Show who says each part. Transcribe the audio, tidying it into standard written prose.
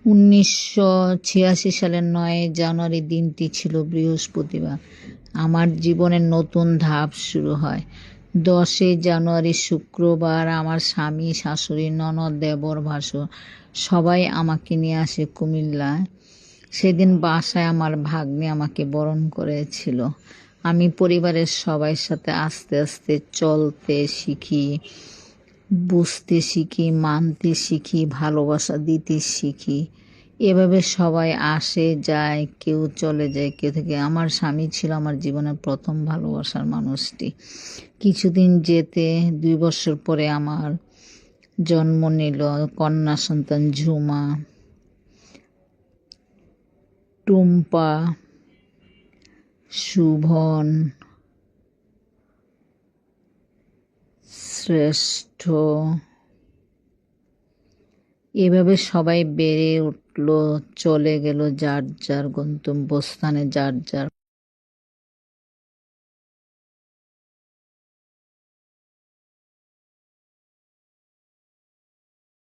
Speaker 1: 1986 সালের 9 জানুয়ারি দিনটি ছিল বৃহস্পতিবার। আমার জীবনের নতুন ধাপ শুরু হয়। 10 জানুয়ারি শুক্রবার আমার স্বামী, শাশুড়ি, ননদ, দেবর, ভাসুর সবাই আমাকে নিয়ে আসে কুমিল্লায়। সেদিন বাসায় আমার ভাগ্নে আমাকে বরণ করেছিল। আমি পরিবারের সবার সাথে আস্তে আস্তে চলতে শিখি, বুঝতে শিখি, মানতে শিখি, ভালোবাসা দিতে শিখি। এভাবে সবাই আসে যায়, কেউ চলে যায়, কেউ থেকে। আমার স্বামী ছিল আমার জীবনের প্রথম ভালোবাসার মানুষটি। কিছুদিন যেতে 2 বছর পরে আমার জন্ম নিল কন্যা সন্তান ঝুমা, টুম্পা, শুভন, শ্রেষ্ঠ। এভাবে সবাই বেড়ে উঠল, চলে গেল যার যার গন্তব্যস্থানে, যার যার